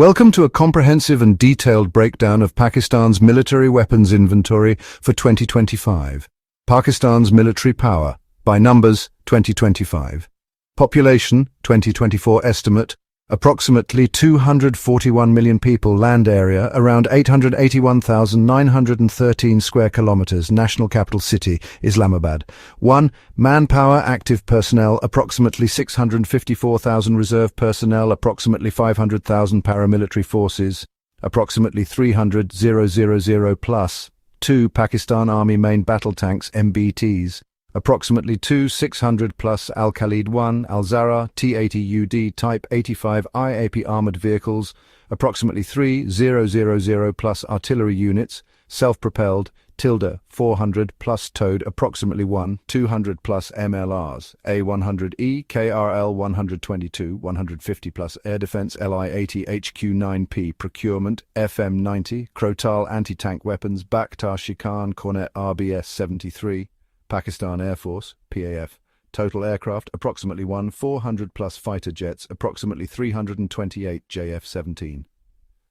Welcome to a comprehensive and detailed breakdown of Pakistan's military weapons inventory for 2025. Pakistan's military power, by numbers, 2025. Population, 2024 estimate, approximately 241 million people. Land area, around 881,913 square kilometers. National capital city, Islamabad. 1. Manpower, active personnel, approximately 654,000 reserve personnel, approximately 500,000 paramilitary forces, approximately 300,000 plus. 2. Pakistan Army main battle tanks, MBTs. Approximately 600 plus Al-Khalid 1, Al-Zara, T-80UD Type 85 IAP armored vehicles, approximately 3,000 plus artillery units, self-propelled, 400 plus towed, approximately 200 plus MLRs, A100E, KRL 122, 150 plus air defense LI-80 HQ-9P procurement, FM-90, Crotal anti-tank weapons, Bakhtar Shikan Cornet RBS-73, Pakistan Air Force, PAF, total aircraft, approximately 400 plus fighter jets, approximately 328 JF-17.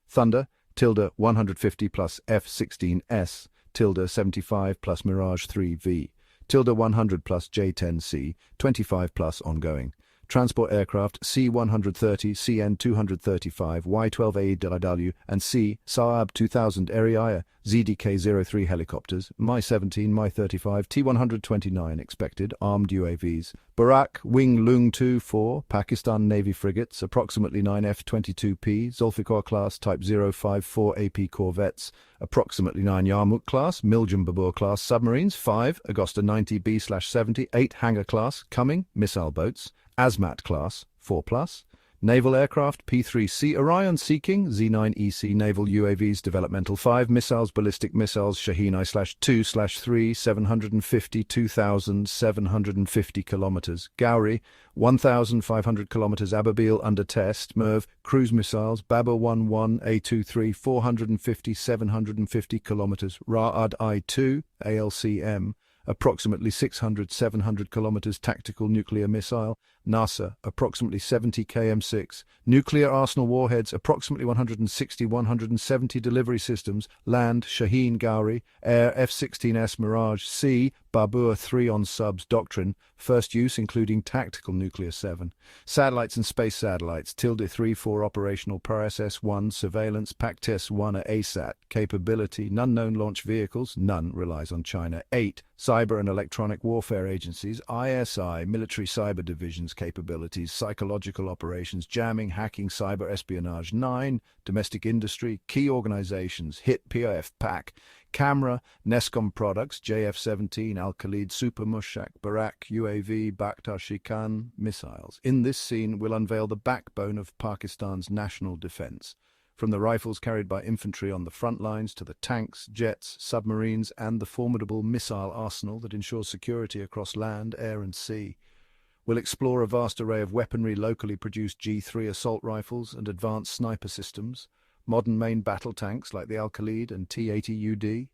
Thunder, 150 plus F-16S, 75 plus Mirage 3V, 100 plus J-10C, 25 plus ongoing. Transport aircraft C-130, CN-235, Y-12AEW, and C-Saab 2000 Ariya, ZDK-03 helicopters, Mi-17, Mi-35, T-129 expected, armed UAVs. Barak, Wing Lung 2-4, Pakistan Navy frigates, approximately 9 F-22P, Zulfikar class Type 054 AP corvettes, approximately 9 Yarmouk class, Miljam Babur class submarines, 5 Agosta 90B/70, 8 Hangar class, Cumming, missile boats, Azmat class, 4+, naval aircraft, P-3C Orion Sea-King, Z-9EC naval UAVs developmental, 5 missiles, ballistic missiles, Shaheen I/2/3, 2,750 kilometers, Gauri, 1,500 kilometers, Ababil under test, Merv, cruise missiles, Babur 11, A-23, 750 kilometers, Ra'ad I-2, ALCM, approximately 700 kilometers tactical nuclear missile, NASA, approximately 70 km6, nuclear arsenal warheads, approximately 170 delivery systems, land, Shaheen Gauri, air, F-16S Mirage, sea, Babur 3 on subs doctrine, first use including tactical nuclear 7, satellites and space satellites, 3-4 operational PRSS-1, surveillance, PACTES-1 ASAT, capability, none known launch vehicles, none relies on China, 8, cyber and electronic warfare agencies, ISI, military cyber divisions capabilities, psychological operations, jamming, hacking, cyber espionage, 9, domestic industry, key organizations, HIT, PIF, PAC, camera, Nescom products, JF-17, Al-Khalid, Super Mushak, Barak, UAV, Bakhtar Shikan, missiles. In this scene, we'll unveil the backbone of Pakistan's national defense, from the rifles carried by infantry on the front lines to the tanks, jets, submarines, and the formidable missile arsenal that ensures security across land, air, and sea. We'll explore a vast array of weaponry, locally produced G3 assault rifles and advanced sniper systems, modern main battle tanks like the Al-Khalid and T-80UD,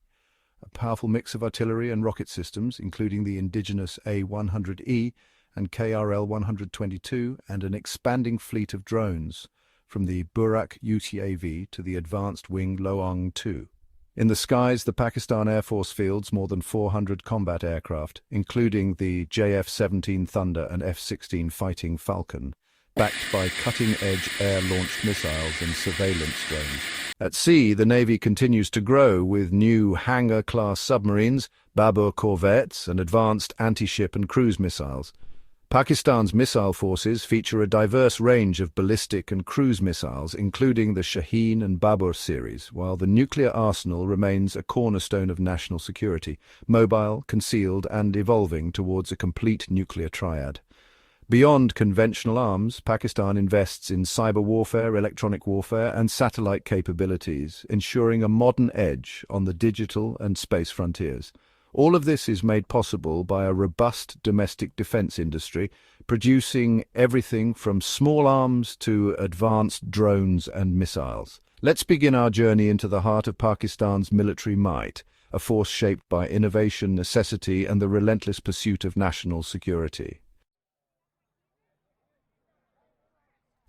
a powerful mix of artillery and rocket systems, including the indigenous A-100E and KRL 122, and an expanding fleet of drones, from the Burak UTAV to the advanced wing Loong 2. In the skies, the Pakistan Air Force fields more than 400 combat aircraft, including the JF-17 Thunder and F-16 Fighting Falcon, backed by cutting-edge air-launched missiles and surveillance drones. At sea, the Navy continues to grow with new Hangar-class submarines, Babur corvettes, and advanced anti-ship and cruise missiles. Pakistan's missile forces feature a diverse range of ballistic and cruise missiles, including the Shaheen and Babur series, while the nuclear arsenal remains a cornerstone of national security, mobile, concealed, and evolving towards a complete nuclear triad. Beyond conventional arms, Pakistan invests in cyber warfare, electronic warfare, and satellite capabilities, ensuring a modern edge on the digital and space frontiers. All of this is made possible by a robust domestic defense industry, producing everything from small arms to advanced drones and missiles. Let's begin our journey into the heart of Pakistan's military might, a force shaped by innovation, necessity, and the relentless pursuit of national security.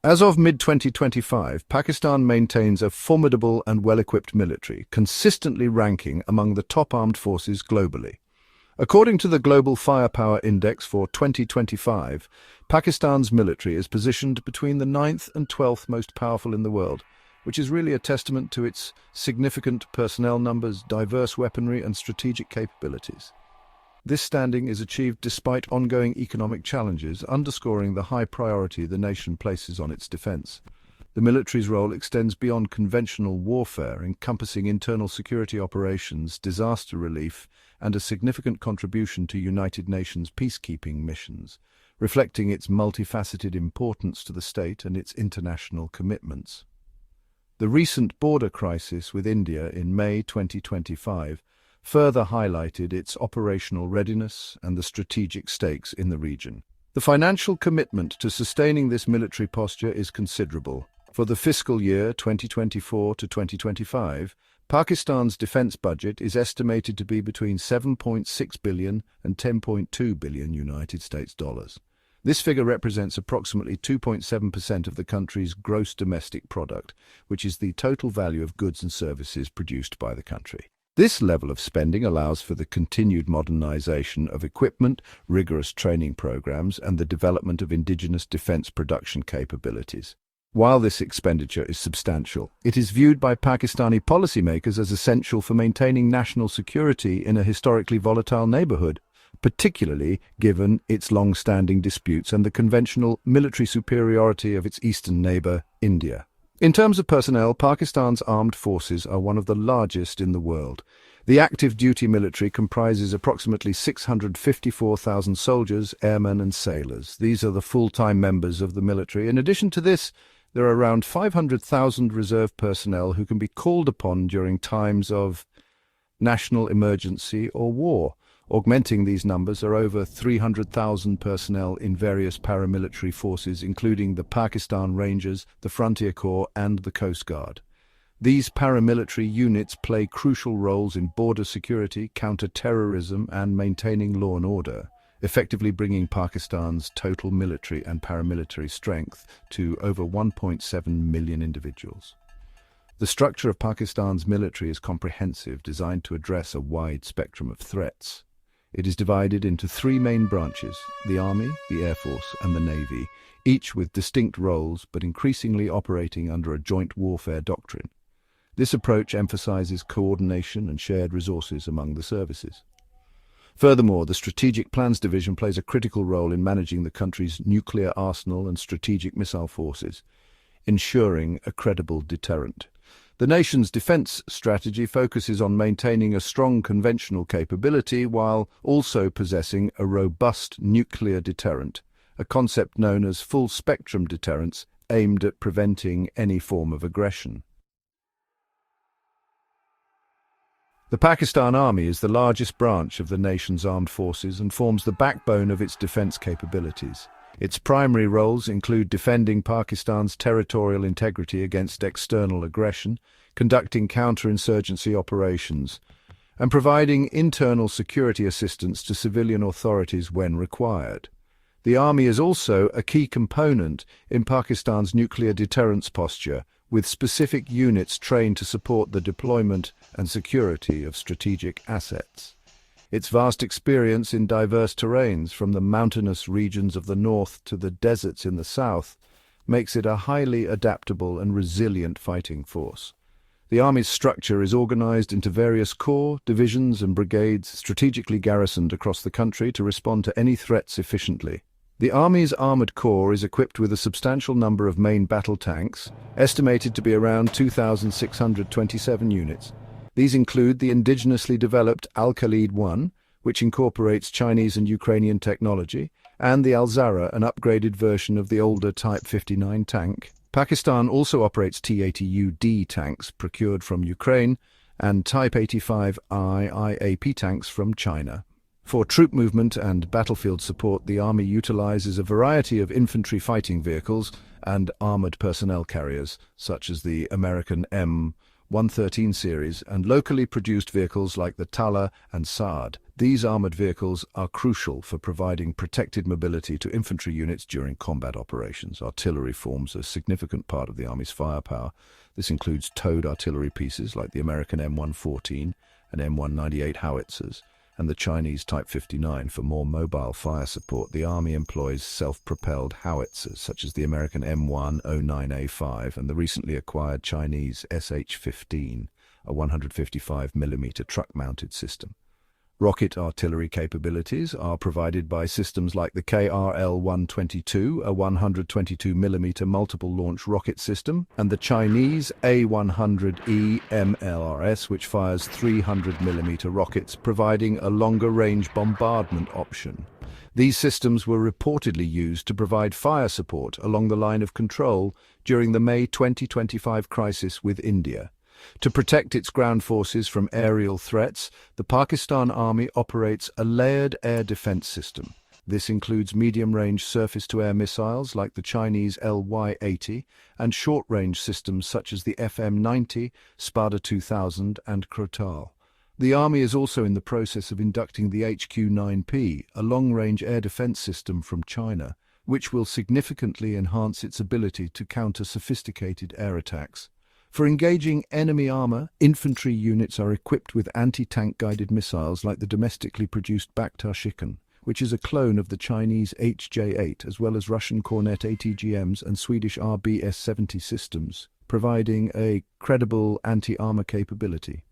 As of mid-2025, Pakistan maintains a formidable and well-equipped military, consistently ranking among the top armed forces globally. According to the Global Firepower Index for 2025, Pakistan's military is positioned between the 9th and 12th most powerful in the world, which is really a testament to its significant personnel numbers, diverse weaponry, and strategic capabilities. This standing is achieved despite ongoing economic challenges, underscoring the high priority the nation places on its defense. The military's role extends beyond conventional warfare, encompassing internal security operations, disaster relief, and a significant contribution to United Nations peacekeeping missions, reflecting its multifaceted importance to the state and its international commitments. The recent border crisis with India in May 2025 further highlighted its operational readiness and the strategic stakes in the region. The financial commitment to sustaining this military posture is considerable. For the fiscal year 2024 to 2025, Pakistan's defense budget is estimated to be between 7.6 billion and 10.2 billion United States dollars. This figure represents approximately 2.7% of the country's gross domestic product, which is the total value of goods and services produced by the country. This level of spending allows for the continued modernization of equipment, rigorous training programs, and the development of indigenous defense production capabilities. While this expenditure is substantial, it is viewed by Pakistani policymakers as essential for maintaining national security in a historically volatile neighborhood, particularly given its long-standing disputes and the conventional military superiority of its eastern neighbor, India. In terms of personnel, Pakistan's armed forces are one of the largest in the world. The active duty military comprises approximately 654,000 soldiers, airmen, and sailors. These are the full-time members of the military. In addition to this, there are around 500,000 reserve personnel who can be called upon during times of national emergency or war. Augmenting these numbers are over 300,000 personnel in various paramilitary forces, including the Pakistan Rangers, the Frontier Corps, and the Coast Guard. These paramilitary units play crucial roles in border security, counter-terrorism, and maintaining law and order, effectively bringing Pakistan's total military and paramilitary strength to over 1.7 million individuals. The structure of Pakistan's military is comprehensive, designed to address a wide spectrum of threats. It is divided into three main branches: the Army, the Air Force, and the Navy, each with distinct roles but increasingly operating under a joint warfare doctrine. This approach emphasizes coordination and shared resources among the services. Furthermore, the Strategic Plans Division plays a critical role in managing the country's nuclear arsenal and strategic missile forces, ensuring a credible deterrent. The nation's defense strategy focuses on maintaining a strong conventional capability while also possessing a robust nuclear deterrent, a concept known as full-spectrum deterrence aimed at preventing any form of aggression. The Pakistan Army is the largest branch of the nation's armed forces and forms the backbone of its defense capabilities. Its primary roles include defending Pakistan's territorial integrity against external aggression, conducting counterinsurgency operations, and providing internal security assistance to civilian authorities when required. The army is also a key component in Pakistan's nuclear deterrence posture, with specific units trained to support the deployment and security of strategic assets. Its vast experience in diverse terrains, from the mountainous regions of the north to the deserts in the south, makes it a highly adaptable and resilient fighting force. The Army's structure is organized into various corps, divisions, and brigades strategically garrisoned across the country to respond to any threats efficiently. The Army's Armored Corps is equipped with a substantial number of main battle tanks, estimated to be around 2,627 units. These include the indigenously developed Al-Khalid-1, which incorporates Chinese and Ukrainian technology, and the Al-Zara, an upgraded version of the older Type 59 tank. Pakistan also operates T-80UD tanks procured from Ukraine and Type 85I IAP tanks from China. For troop movement and battlefield support, the Army utilizes a variety of infantry fighting vehicles and armored personnel carriers, such as the American 113 series, and locally produced vehicles like the Tala and Saad. These armored vehicles are crucial for providing protected mobility to infantry units during combat operations. Artillery forms a significant part of the Army's firepower. This includes towed artillery pieces like the American M114 and M198 howitzers, and the Chinese Type 59 for more mobile fire support. The Army employs self-propelled howitzers such as the American M109A5 and the recently acquired Chinese SH-15, a 155mm truck-mounted system. Rocket artillery capabilities are provided by systems like the KRL-122, a 122mm multiple-launch rocket system, and the Chinese A-100E MLRS, which fires 300mm rockets, providing a longer-range bombardment option. These systems were reportedly used to provide fire support along the line of control during the May 2025 crisis with India. To protect its ground forces from aerial threats, the Pakistan Army operates a layered air defense system. This includes medium-range surface-to-air missiles like the Chinese LY-80 and short-range systems such as the FM-90, Spada 2000 and Krotal. The Army is also in the process of inducting the HQ-9P, a long-range air defense system from China, which will significantly enhance its ability to counter sophisticated air attacks. For engaging enemy armor, infantry units are equipped with anti-tank guided missiles like the domestically produced Bakhtar-Shikan, which is a clone of the Chinese HJ-8, as well as Russian Kornet ATGMs and Swedish RBS-70 systems, providing a credible anti-armor capability.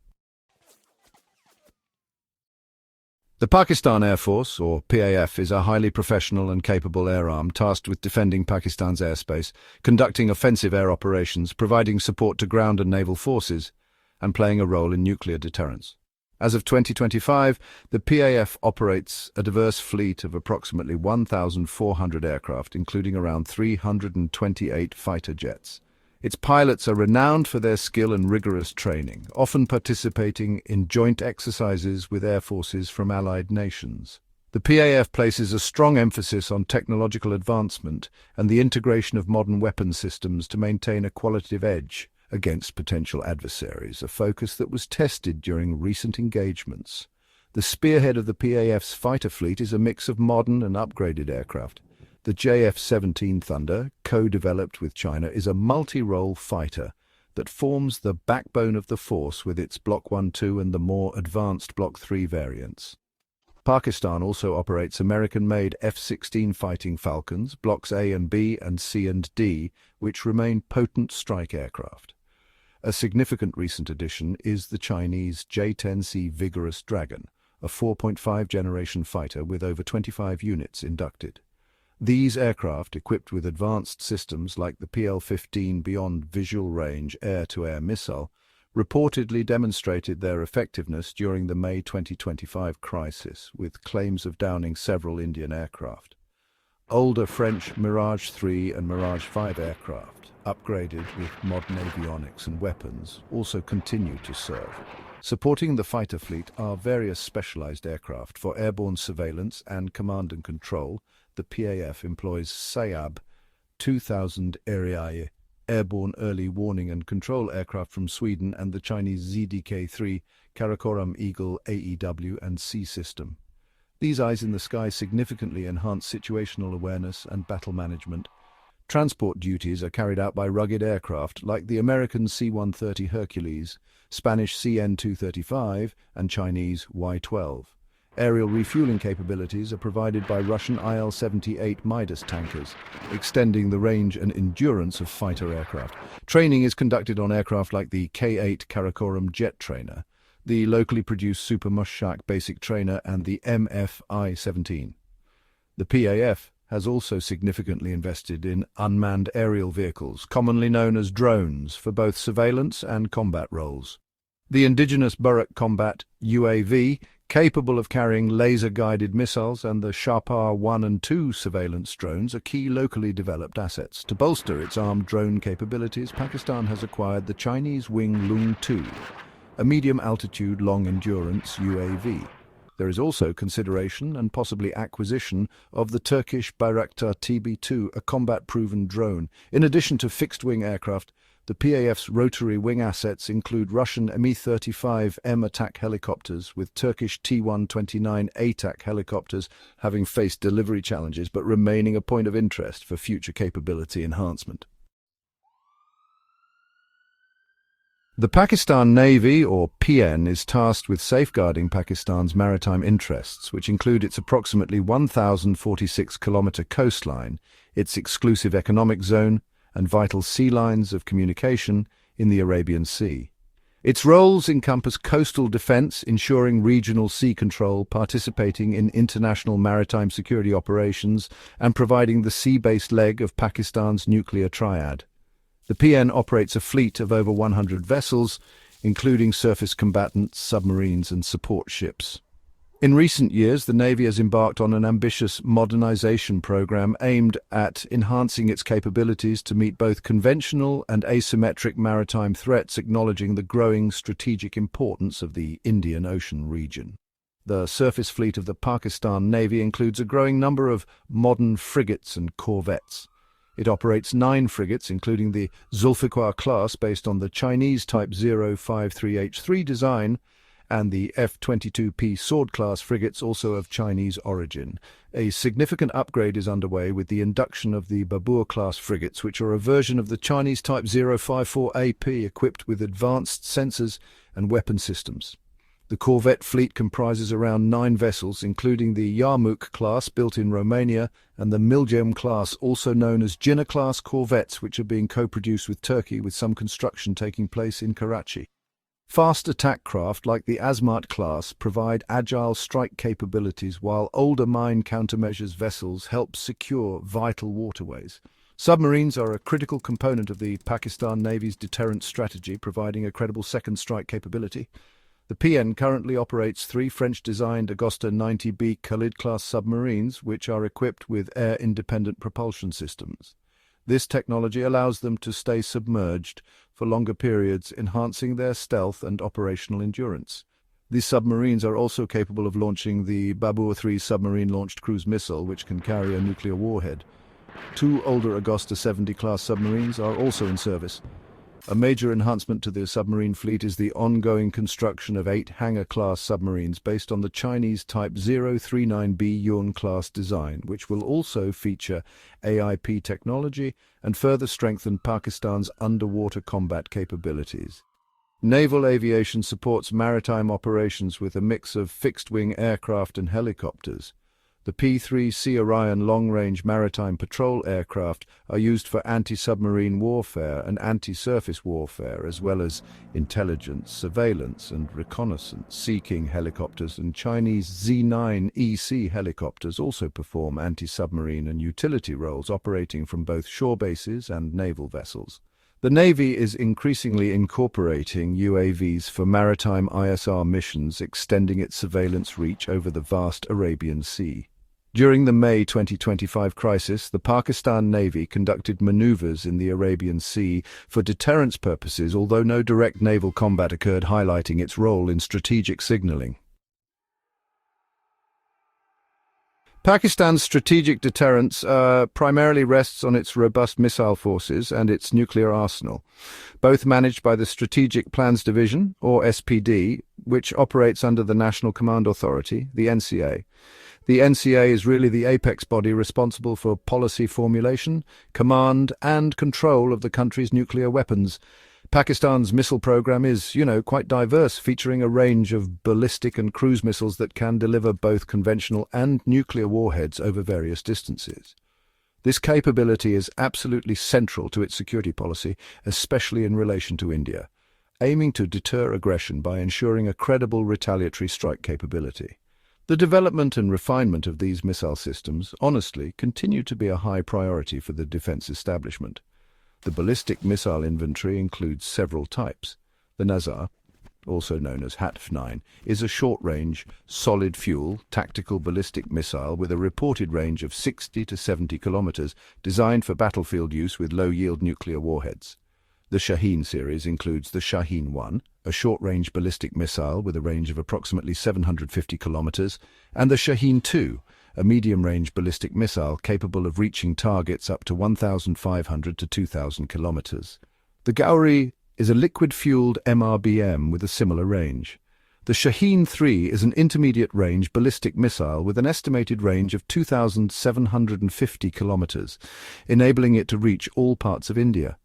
The Pakistan Air Force, or PAF, is a highly professional and capable air arm tasked with defending Pakistan's airspace, conducting offensive air operations, providing support to ground and naval forces, and playing a role in nuclear deterrence. As of 2025, the PAF operates a diverse fleet of approximately 1,400 aircraft, including around 328 fighter jets. Its pilots are renowned for their skill and rigorous training, often participating in joint exercises with air forces from allied nations. The PAF places a strong emphasis on technological advancement and the integration of modern weapons systems to maintain a qualitative edge against potential adversaries, a focus that was tested during recent engagements. The spearhead of the PAF's fighter fleet is a mix of modern and upgraded aircraft. The JF-17 Thunder, co-developed with China, is a multi-role fighter that forms the backbone of the force with its Block 1-2 and the more advanced Block 3 variants. Pakistan also operates American-made F-16 Fighting Falcons, Blocks A and B and C and D, which remain potent strike aircraft. A significant recent addition is the Chinese J-10C Vigorous Dragon, a 4.5 generation fighter with over 25 units inducted. These aircraft, equipped with advanced systems like the PL-15 Beyond Visual Range air-to-air missile, reportedly demonstrated their effectiveness during the May 2025 crisis, with claims of downing several Indian aircraft. Older French Mirage 3 and Mirage 5 aircraft, upgraded with modern avionics and weapons, also continue to serve. Supporting the fighter fleet are various specialized aircraft for airborne surveillance and command and control. The PAF employs Saab 2000 Ariane airborne early warning and control aircraft from Sweden and the Chinese ZDK-3 Karakoram Eagle AEW and C system. These eyes in the sky significantly enhance situational awareness and battle management. Transport duties are carried out by rugged aircraft like the American C-130 Hercules, Spanish CN-235 and Chinese Y-12. Aerial refueling capabilities are provided by Russian IL-78 Midas tankers, extending the range and endurance of fighter aircraft. Training is conducted on aircraft like the K-8 Karakoram jet trainer, the locally produced Super Mushak basic trainer and the MF-I-17. The PAF has also significantly invested in unmanned aerial vehicles, commonly known as drones, for both surveillance and combat roles. The indigenous Buraq Combat UAV, capable of carrying laser-guided missiles, and the Shapar 1 and 2 surveillance drones are key locally developed assets. To bolster its armed drone capabilities, Pakistan has acquired the Chinese Wing Lung 2, a medium-altitude, long-endurance UAV. There is also consideration and possibly acquisition of the Turkish Bayraktar TB2, a combat-proven drone. In addition to fixed-wing aircraft, The PAF's rotary wing assets include Russian Mi-35M attack helicopters, with Turkish T-129 ATAC helicopters having faced delivery challenges but remaining a point of interest for future capability enhancement. The Pakistan Navy, or PN, is tasked with safeguarding Pakistan's maritime interests, which include its approximately 1,046-kilometre coastline, its exclusive economic zone, and vital sea lines of communication in the Arabian Sea. Its roles encompass coastal defence, ensuring regional sea control, participating in international maritime security operations, and providing the sea-based leg of Pakistan's nuclear triad. The PN operates a fleet of over 100 vessels, including surface combatants, submarines, and support ships. In recent years, the Navy has embarked on an ambitious modernization program aimed at enhancing its capabilities to meet both conventional and asymmetric maritime threats, acknowledging the growing strategic importance of the Indian Ocean region. The surface fleet of the Pakistan Navy includes a growing number of modern frigates and corvettes. It operates 9 frigates, including the Zulfiqar class based on the Chinese Type 053H3 design, and the F-22P Sword-class frigates, also of Chinese origin. A significant upgrade is underway with the induction of the Babur-class frigates, which are a version of the Chinese Type 054AP equipped with advanced sensors and weapon systems. The corvette fleet comprises around 9 vessels, including the Yarmouk class, built in Romania, and the Milgem class, also known as Jinnah-class corvettes, which are being co-produced with Turkey, with some construction taking place in Karachi. Fast attack craft like the Azmat class provide agile strike capabilities, while older mine countermeasures vessels help secure vital waterways. Submarines are a critical component of the Pakistan Navy's deterrent strategy, providing a credible second strike capability. The PN currently operates 3 French-designed Agosta 90B Khalid-class submarines, which are equipped with air-independent propulsion systems. This technology allows them to stay submerged for longer periods, enhancing their stealth and operational endurance. These submarines are also capable of launching the Babur 3 submarine-launched cruise missile, which can carry a nuclear warhead. 2 older Agosta 70-class submarines are also in service. A major enhancement to the submarine fleet is the ongoing construction of 8 Hangar-class submarines based on the Chinese Type 039B Yuan-class design, which will also feature AIP technology and further strengthen Pakistan's underwater combat capabilities. Naval aviation supports maritime operations with a mix of fixed-wing aircraft and helicopters. The P-3C Orion long-range maritime patrol aircraft are used for anti-submarine warfare and anti-surface warfare, as well as intelligence, surveillance, and reconnaissance. Sea King helicopters and Chinese Z-9EC helicopters also perform anti-submarine and utility roles, operating from both shore bases and naval vessels. The Navy is increasingly incorporating UAVs for maritime ISR missions, extending its surveillance reach over the vast Arabian Sea. During the May 2025 crisis, the Pakistan Navy conducted maneuvers in the Arabian Sea for deterrence purposes, although no direct naval combat occurred, highlighting its role in strategic signaling. Pakistan's strategic deterrence primarily rests on its robust missile forces and its nuclear arsenal, both managed by the Strategic Plans Division, or SPD, which operates under the National Command Authority, the NCA. The NCA is really the apex body responsible for policy formulation, command, and control of the country's nuclear weapons. Pakistan's missile program is, quite diverse, featuring a range of ballistic and cruise missiles that can deliver both conventional and nuclear warheads over various distances. This capability is absolutely central to its security policy, especially in relation to India, aiming to deter aggression by ensuring a credible retaliatory strike capability. The development and refinement of these missile systems, honestly, continue to be a high priority for the defense establishment. The ballistic missile inventory includes several types. The Nazar, also known as HATF-9, is a short-range, solid-fuel, tactical ballistic missile with a reported range of 60 to 70 kilometers, designed for battlefield use with low-yield nuclear warheads. The Shaheen series includes the Shaheen-1, a short-range ballistic missile with a range of approximately 750 kilometers, and the Shaheen-2, a medium-range ballistic missile capable of reaching targets up to 1,500 to 2,000 kilometers. The Gauri is a liquid-fueled MRBM with a similar range. The Shaheen-3 is an intermediate-range ballistic missile with an estimated range of 2,750 kilometers, enabling it to reach all parts of India.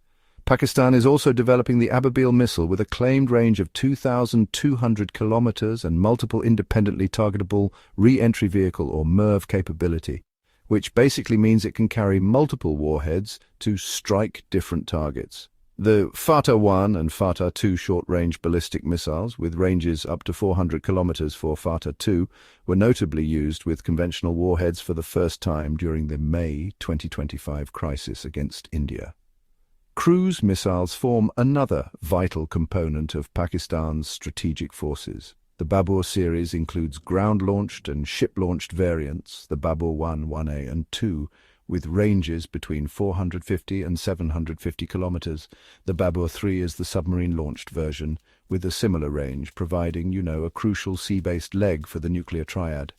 Pakistan is also developing the Ababil missile with a claimed range of 2,200 kilometers and multiple independently targetable re-entry vehicle or MIRV capability, which basically means it can carry multiple warheads to strike different targets. The Fateh-1 and Fateh-2 short-range ballistic missiles, with ranges up to 400 kilometers for Fateh-2, were notably used with conventional warheads for the first time during the May 2025 crisis against India. Cruise missiles form another vital component of Pakistan's strategic forces. The Babur series includes ground-launched and ship-launched variants, the Babur 1, 1A and 2, with ranges between 450 and 750 kilometers. The Babur 3 is the submarine-launched version, with a similar range, providing, a crucial sea-based leg for the nuclear triad.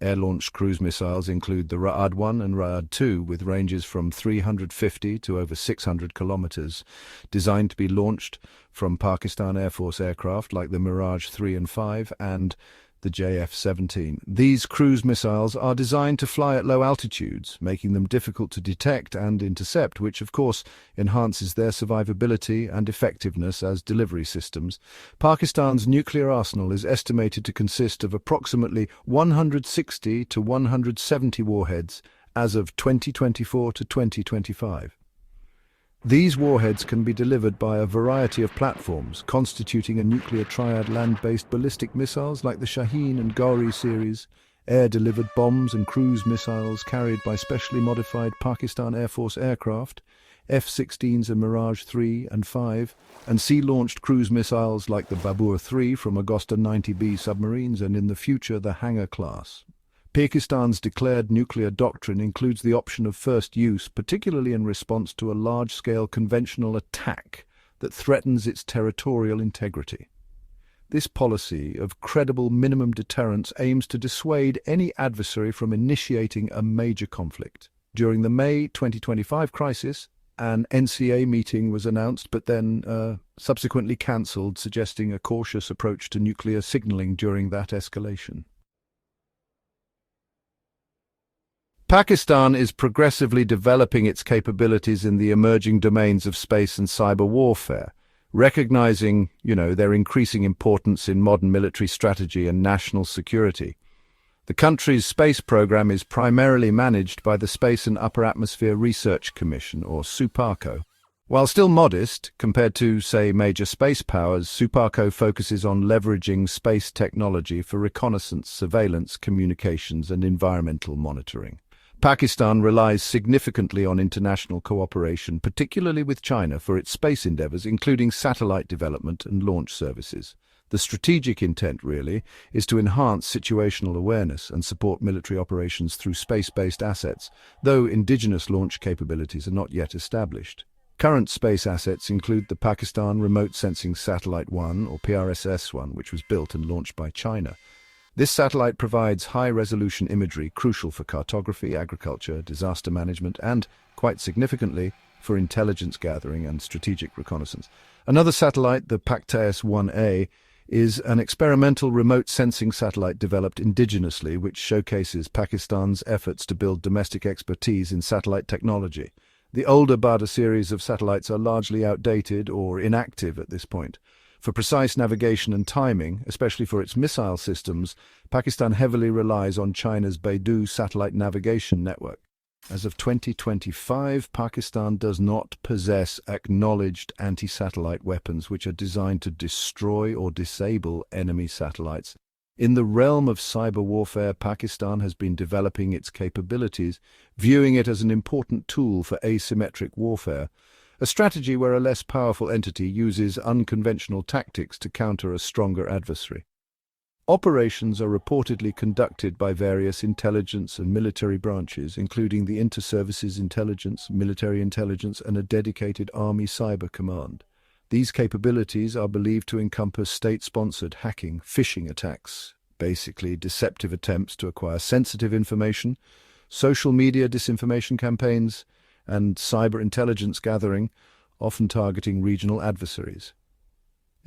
Air-launched cruise missiles include the Ra'ad-1 and Ra'ad-2, with ranges from 350 to over 600 kilometers, designed to be launched from Pakistan Air Force aircraft like the Mirage 3 and 5 and the JF-17. These cruise missiles are designed to fly at low altitudes, making them difficult to detect and intercept, which of course enhances their survivability and effectiveness as delivery systems. Pakistan's nuclear arsenal is estimated to consist of approximately 160 to 170 warheads as of 2024 to 2025. These warheads can be delivered by a variety of platforms, constituting a nuclear triad land-based ballistic missiles like the Shaheen and Gauri series, air-delivered bombs and cruise missiles carried by specially modified Pakistan Air Force aircraft, F-16s and Mirage 3 and 5, and sea-launched cruise missiles like the Babur 3 from Agosta 90B submarines and in the future the Hangar class. Pakistan's declared nuclear doctrine includes the option of first use, particularly in response to a large-scale conventional attack that threatens its territorial integrity. This policy of credible minimum deterrence aims to dissuade any adversary from initiating a major conflict. During the May 2025 crisis, an NCA meeting was announced but then subsequently cancelled, suggesting a cautious approach to nuclear signaling during that escalation. Pakistan is progressively developing its capabilities in the emerging domains of space and cyber warfare, recognizing, their increasing importance in modern military strategy and national security. The country's space program is primarily managed by the Space and Upper Atmosphere Research Commission, or SUPARCO. While still modest compared to, say, major space powers, SUPARCO focuses on leveraging space technology for reconnaissance, surveillance, communications, and environmental monitoring. Pakistan relies significantly on international cooperation, particularly with China, for its space endeavors, including satellite development and launch services. The strategic intent, really, is to enhance situational awareness and support military operations through space-based assets, though indigenous launch capabilities are not yet established. Current space assets include the Pakistan Remote Sensing Satellite 1, or PRSS-1, which was built and launched by China. This satellite provides high-resolution imagery crucial for cartography, agriculture, disaster management, and, quite significantly, for intelligence gathering and strategic reconnaissance. Another satellite, the PACTAS-1A, is an experimental remote sensing satellite developed indigenously, which showcases Pakistan's efforts to build domestic expertise in satellite technology. The older Bada series of satellites are largely outdated or inactive at this point. For precise navigation and timing, especially for its missile systems, Pakistan heavily relies on China's Beidou satellite navigation network. As of 2025, Pakistan does not possess acknowledged anti-satellite weapons which are designed to destroy or disable enemy satellites. In the realm of cyber warfare, Pakistan has been developing its capabilities, viewing it as an important tool for asymmetric warfare, a strategy where a less powerful entity uses unconventional tactics to counter a stronger adversary. Operations are reportedly conducted by various intelligence and military branches, including the Inter-Services Intelligence, Military Intelligence, and a dedicated Army Cyber Command. These capabilities are believed to encompass state-sponsored hacking, phishing attacks, basically deceptive attempts to acquire sensitive information, social media disinformation campaigns, and cyber intelligence gathering, often targeting regional adversaries.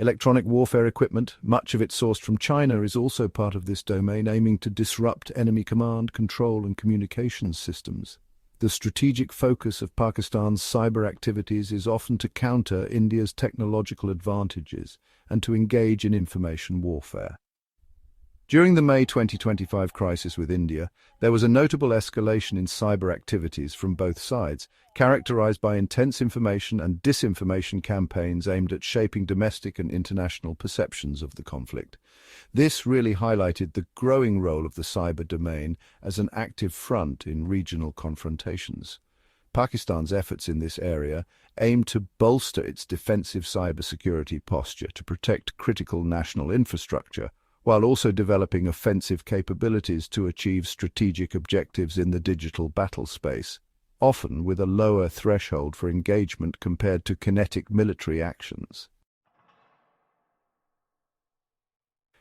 Electronic warfare equipment, much of it sourced from China, is also part of this domain, aiming to disrupt enemy command, control, and communications systems. The strategic focus of Pakistan's cyber activities is often to counter India's technological advantages and to engage in information warfare. During the May 2025 crisis with India, there was a notable escalation in cyber activities from both sides, characterized by intense information and disinformation campaigns aimed at shaping domestic and international perceptions of the conflict. This really highlighted the growing role of the cyber domain as an active front in regional confrontations. Pakistan's efforts in this area aim to bolster its defensive cybersecurity posture to protect critical national infrastructure, while also developing offensive capabilities to achieve strategic objectives in the digital battle space, often with a lower threshold for engagement compared to kinetic military actions.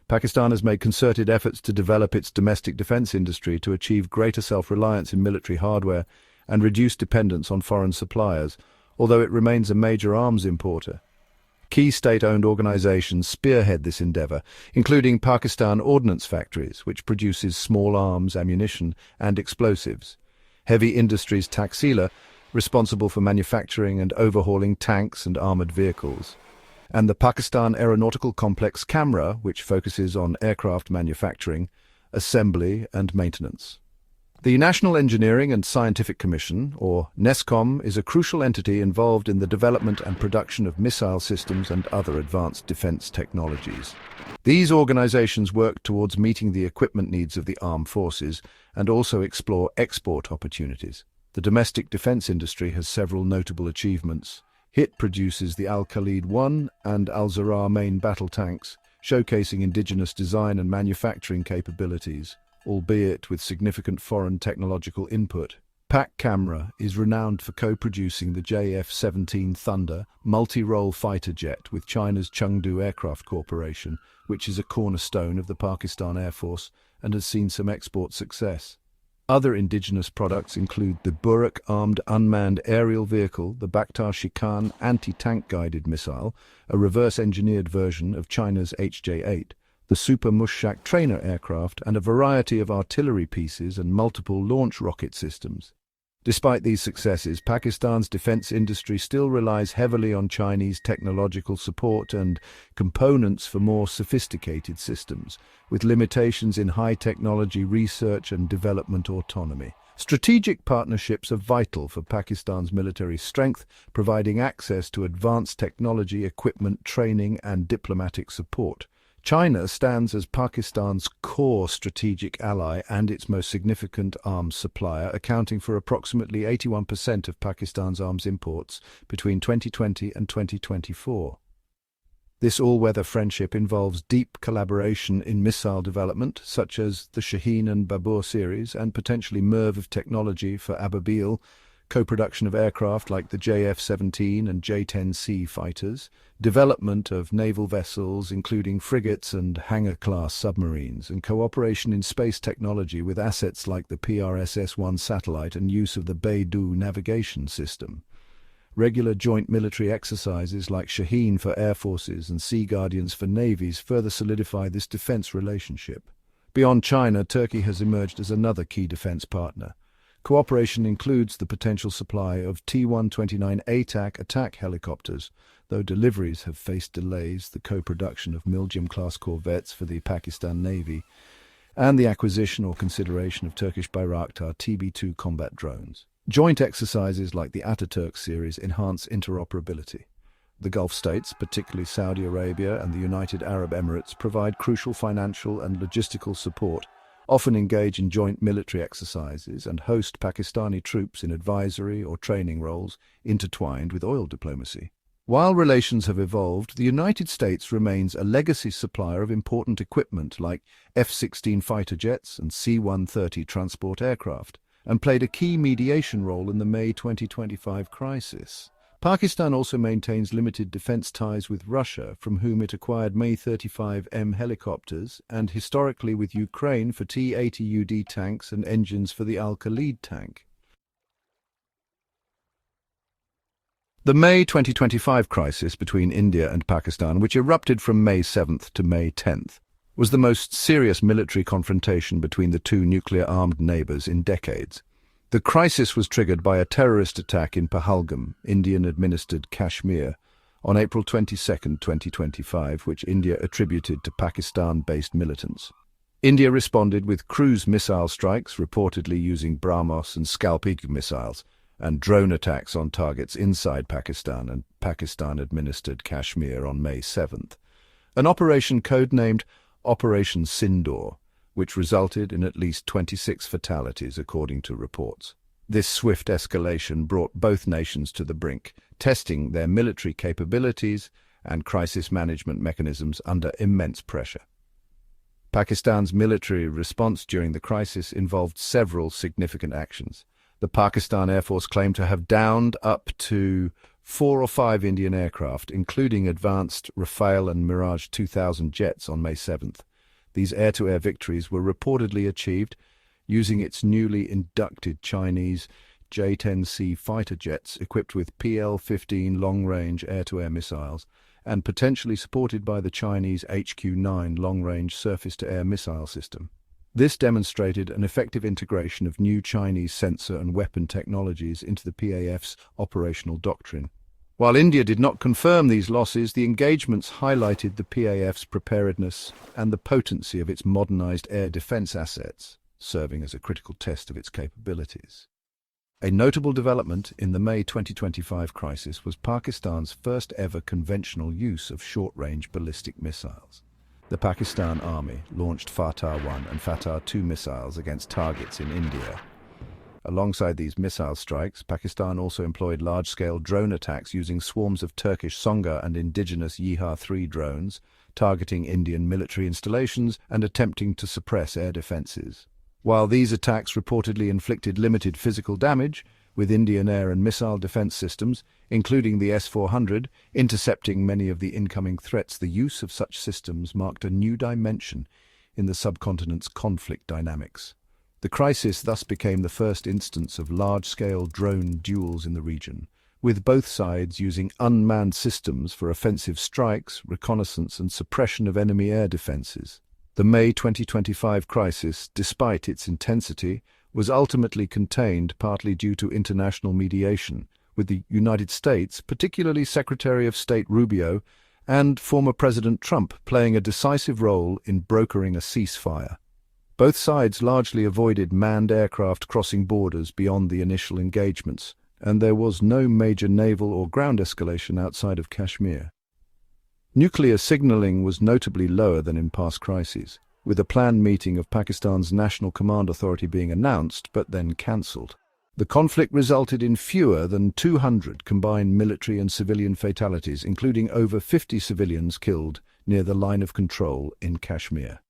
Pakistan has made concerted efforts to develop its domestic defense industry to achieve greater self-reliance in military hardware and reduce dependence on foreign suppliers, although it remains a major arms importer. Key state-owned organizations spearhead this endeavor, including Pakistan Ordnance Factories, which produces small arms, ammunition, and explosives. Heavy Industries Taxila, responsible for manufacturing and overhauling tanks and armored vehicles. And the Pakistan Aeronautical Complex Camera, which focuses on aircraft manufacturing, assembly, and maintenance. The National Engineering and Scientific Commission, or NESCOM, is a crucial entity involved in the development and production of missile systems and other advanced defense technologies. These organizations work towards meeting the equipment needs of the armed forces and also explore export opportunities. The domestic defense industry has several notable achievements. HIT produces the Al-Khalid 1 and Al-Zarar main battle tanks, showcasing indigenous design and manufacturing capabilities, albeit with significant foreign technological input. Pak Camera is renowned for co-producing the JF-17 Thunder multi-role fighter jet with China's Chengdu Aircraft Corporation, which is a cornerstone of the Pakistan Air Force and has seen some export success. Other indigenous products include the Buraq armed unmanned aerial vehicle, the Bakhtar Shikan anti-tank guided missile, a reverse-engineered version of China's HJ-8, the Super Mushak trainer aircraft, and a variety of artillery pieces and multiple launch rocket systems. Despite these successes, Pakistan's defense industry still relies heavily on Chinese technological support and components for more sophisticated systems, with limitations in high-technology research and development autonomy. Strategic partnerships are vital for Pakistan's military strength, providing access to advanced technology, equipment, training, and diplomatic support. China stands as Pakistan's core strategic ally and its most significant arms supplier, accounting for approximately 81% of Pakistan's arms imports between 2020 and 2024. This all-weather friendship involves deep collaboration in missile development, such as the Shaheen and Babur series, and potentially MIRV of technology for Ababil, co-production of aircraft like the JF-17 and J-10C fighters, development of naval vessels including frigates and hangar-class submarines, and cooperation in space technology with assets like the PRSS-1 satellite and use of the Beidou navigation system. Regular joint military exercises like Shaheen for air forces and Sea Guardians for navies further solidify this defense relationship. Beyond China, Turkey has emerged as another key defense partner. Cooperation includes the potential supply of T-129 ATAC attack helicopters, though deliveries have faced delays, the co-production of Milgem-class corvettes for the Pakistan Navy, and the acquisition or consideration of Turkish Bayraktar TB2 combat drones. Joint exercises like the Ataturk series enhance interoperability. The Gulf states, particularly Saudi Arabia and the United Arab Emirates, provide crucial financial and logistical support, often engage in joint military exercises, and host Pakistani troops in advisory or training roles intertwined with oil diplomacy. While relations have evolved, the United States remains a legacy supplier of important equipment like F-16 fighter jets and C-130 transport aircraft, and played a key mediation role in the May 2025 crisis. Pakistan also maintains limited defense ties with Russia, from whom it acquired Mi-35M helicopters, and historically with Ukraine for T-80UD tanks and engines for the Al-Khalid tank. The May 2025 crisis between India and Pakistan, which erupted from May 7th to May 10th, was the most serious military confrontation between the two nuclear-armed neighbours in decades. The crisis was triggered by a terrorist attack in Pahalgam, Indian-administered Kashmir, on April 22, 2025, which India attributed to Pakistan-based militants. India responded with cruise missile strikes, reportedly using BrahMos and Scalp-Eagle missiles, and drone attacks on targets inside Pakistan and Pakistan-administered Kashmir on May 7th. An operation codenamed Operation Sindoor, which resulted in at least 26 fatalities, according to reports. This swift escalation brought both nations to the brink, testing their military capabilities and crisis management mechanisms under immense pressure. Pakistan's military response during the crisis involved several significant actions. The Pakistan Air Force claimed to have downed up to 4 or 5 Indian aircraft, including advanced Rafale and Mirage 2000 jets on May 7th. These air-to-air victories were reportedly achieved using its newly inducted Chinese J-10C fighter jets equipped with PL-15 long-range air-to-air missiles and potentially supported by the Chinese HQ-9 long-range surface-to-air missile system. This demonstrated an effective integration of new Chinese sensor and weapon technologies into the PAF's operational doctrine. While India did not confirm these losses, the engagements highlighted the PAF's preparedness and the potency of its modernized air defense assets, serving as a critical test of its capabilities. A notable development in the May 2025 crisis was Pakistan's first-ever conventional use of short-range ballistic missiles. The Pakistan Army launched Fatah-1 and Fatah-2 missiles against targets in India. Alongside these missile strikes, Pakistan also employed large-scale drone attacks using swarms of Turkish Songa and indigenous Yeeha-3 drones, targeting Indian military installations and attempting to suppress air defenses. While these attacks reportedly inflicted limited physical damage, with Indian air and missile defense systems, including the S-400, intercepting many of the incoming threats, the use of such systems marked a new dimension in the subcontinent's conflict dynamics. The crisis thus became the first instance of large-scale drone duels in the region, with both sides using unmanned systems for offensive strikes, reconnaissance, and suppression of enemy air defenses. The May 2025 crisis, despite its intensity, was ultimately contained partly due to international mediation, with the United States, particularly Secretary of State Rubio, and former President Trump playing a decisive role in brokering a ceasefire. Both sides largely avoided manned aircraft crossing borders beyond the initial engagements, and there was no major naval or ground escalation outside of Kashmir. Nuclear signaling was notably lower than in past crises, with a planned meeting of Pakistan's National Command Authority being announced but then cancelled. The conflict resulted in fewer than 200 combined military and civilian fatalities, including over 50 civilians killed near the line of control in Kashmir.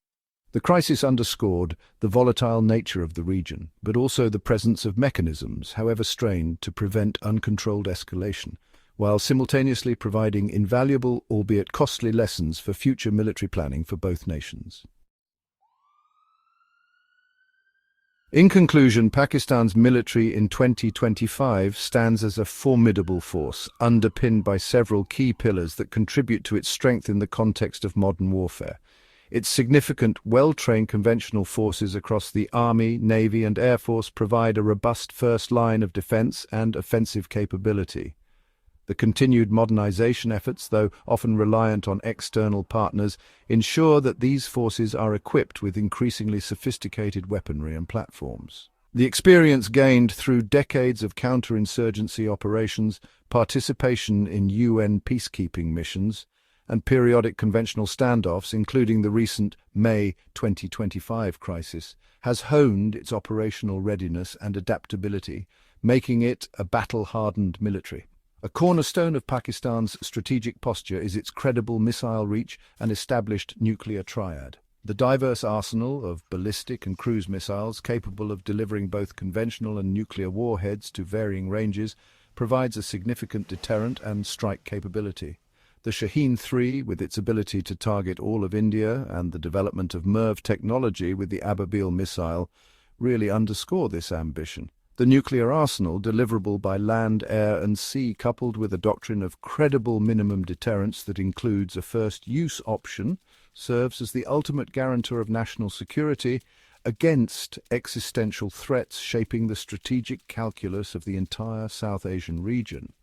The crisis underscored the volatile nature of the region, but also the presence of mechanisms, however strained, to prevent uncontrolled escalation, while simultaneously providing invaluable, albeit costly, lessons for future military planning for both nations. In conclusion, Pakistan's military in 2025 stands as a formidable force, underpinned by several key pillars that contribute to its strength in the context of modern warfare. Its significant, well-trained conventional forces across the Army, Navy, and Air Force provide a robust first line of defense and offensive capability. The continued modernization efforts, though often reliant on external partners, ensure that these forces are equipped with increasingly sophisticated weaponry and platforms. The experience gained through decades of counterinsurgency operations, participation in UN peacekeeping missions, and periodic conventional standoffs, including the recent May 2025 crisis, has honed its operational readiness and adaptability, making it a battle-hardened military. A cornerstone of Pakistan's strategic posture is its credible missile reach and established nuclear triad. The diverse arsenal of ballistic and cruise missiles, capable of delivering both conventional and nuclear warheads to varying ranges, provides a significant deterrent and strike capability. The Shaheen-3, with its ability to target all of India, and the development of MIRV technology with the Ababil missile, really underscore this ambition. The nuclear arsenal, deliverable by land, air and sea, coupled with a doctrine of credible minimum deterrence that includes a first-use option, serves as the ultimate guarantor of national security against existential threats shaping the strategic calculus of the entire South Asian region.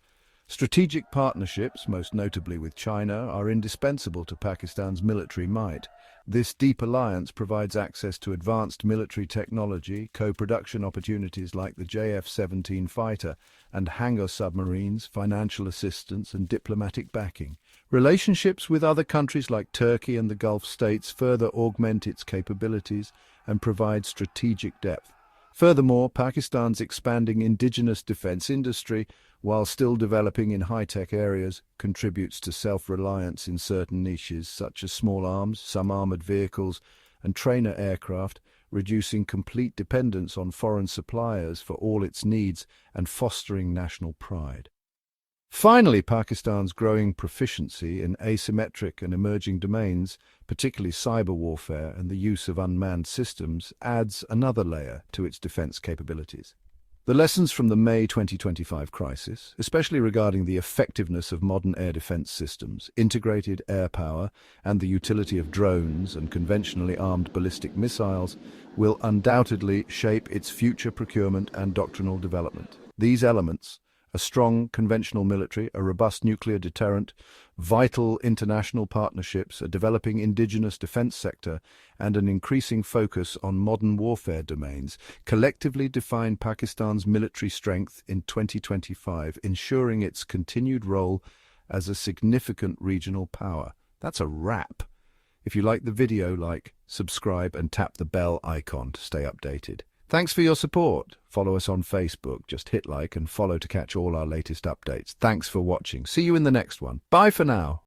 Strategic partnerships, most notably with China, are indispensable to Pakistan's military might. This deep alliance provides access to advanced military technology, co-production opportunities like the JF-17 fighter and hangar submarines, financial assistance and diplomatic backing. Relationships with other countries like Turkey and the Gulf states further augment its capabilities and provide strategic depth. Furthermore, Pakistan's expanding indigenous defense industry, while still developing in high-tech areas, contributes to self-reliance in certain niches such as small arms, some armored vehicles, and trainer aircraft, reducing complete dependence on foreign suppliers for all its needs and fostering national pride. Finally, Pakistan's growing proficiency in asymmetric and emerging domains, particularly cyber warfare and the use of unmanned systems, adds another layer to its defense capabilities. The lessons from the May 2025 crisis, especially regarding the effectiveness of modern air defense systems, integrated air power, and the utility of drones and conventionally armed ballistic missiles, will undoubtedly shape its future procurement and doctrinal development. These elements, a strong conventional military, a robust nuclear deterrent, vital international partnerships, a developing indigenous defense sector, and an increasing focus on modern warfare domains, collectively define Pakistan's military strength in 2025, ensuring its continued role as a significant regional power. That's a wrap. If you like the video, like, subscribe, and tap the bell icon to stay updated. Thanks for your support. Follow us on Facebook. Just hit like and follow to catch all our latest updates. Thanks for watching. See you in the next one. Bye for now.